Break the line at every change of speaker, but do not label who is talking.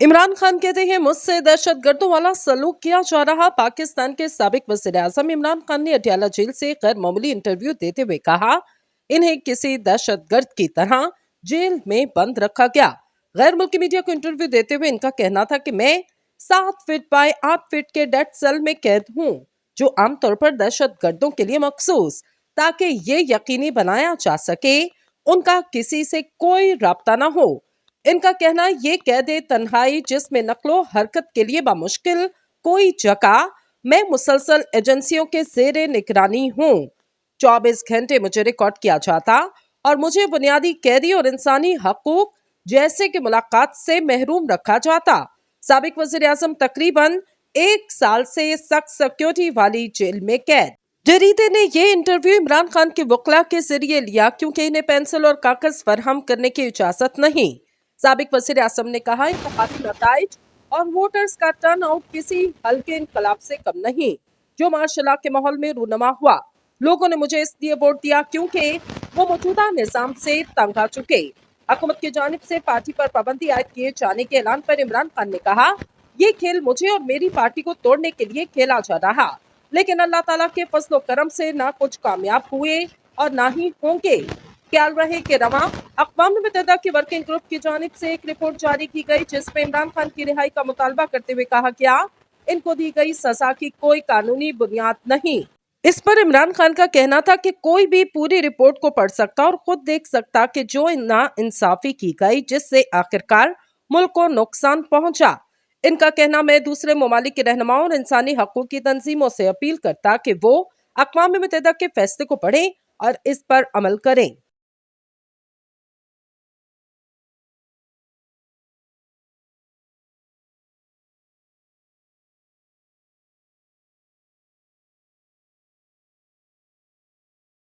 इमरान खान कहते हैं मुझसे दहशतगर्दों वाला सलूक किया जा रहा। पाकिस्तान के साबिक वज़ीर आज़म इमरान खान ने अटियाला जेल से गैर मामूली इंटरव्यू देते हुए कहा, इन्हें किसी दहशतगर्द की तरह जेल में बंद रखा गया। गैर मुल्की मीडिया को इंटरव्यू देते हुए इनका कहना था कि मैं 7 फीट बाय 8 फीट के डेड सेल में कैद हूँ, जो आमतौर पर दहशतगर्दों के लिए मखसूस, ताकि ये यकीनी बनाया जा सके उनका किसी से कोई राब्ता न हो। इनका कहना ये कैदे तन्हाई जिसमें नकलो हरकत के लिए बामुश्किल कोई जगह, मैं मुसलसल एजेंसियों के ज़ेरे निगरानी हूँ। 24 घंटे मुझे रिकॉर्ड किया जाता और मुझे बुनियादी कैदी और इंसानी हकूक जैसे कि मुलाकात से महरूम रखा जाता। साबिक वज़ीर आज़म तकरीबन 1 साल से सख्त सिक्योरिटी वाली जेल में कैद। जरीदे ने ये इंटरव्यू इमरान खान के वकला के जरिए लिया क्योंकि इन्हें पेंसिल और कागज फराहम करने की इजाजत नहीं। साबिक वज़ीर आज़म ने कहा, इंतखाबी नताइज और वोटर्स का टर्न आउट किसी हल्के इनकलाब से कम नहीं, जो मार्शल के माहौल में रूनमा हुआ। लोगों ने मुझे इसलिए वोट दिया क्योंकि वो मौजूदा निजाम से तंग आ चुके। हुकूमत की जानिब से पार्टी पर पाबंदी आयद किए जाने के ऐलान पर इमरान खान ने कहा, ये खेल मुझे और मेरी पार्टी को तोड़ने के लिए खेला जा रहा, लेकिन अल्लाह ताला के फजल करम से ना कुछ कामयाब हुए और ना ही होंगे। ख्याल रहे कि रवां अक़वाम मुत्तहिदा की वर्किंग ग्रुप की जानिब से एक रिपोर्ट जारी की गई, जिसमें इमरान खान की रिहाई का मुतालबा करते हुए कहा गया, इनको दी गई सजा की कोई कानूनी बुनियाद नहीं। इस पर इमरान खान का कहना था कि कोई भी पूरी रिपोर्ट को पढ़ सकता और खुद देख सकता कि जो ना इंसाफी की गई, जिससे आखिरकार मुल्क को नुकसान पहुंचा। इनका कहना, मैं दूसरे ममालिक के रहनुमाओं और इंसानी हकूक की तंजीमों से अपील करता कि वो अक़वाम मुत्तहिदा के फैसले को पढ़ें और इस पर अमल करें।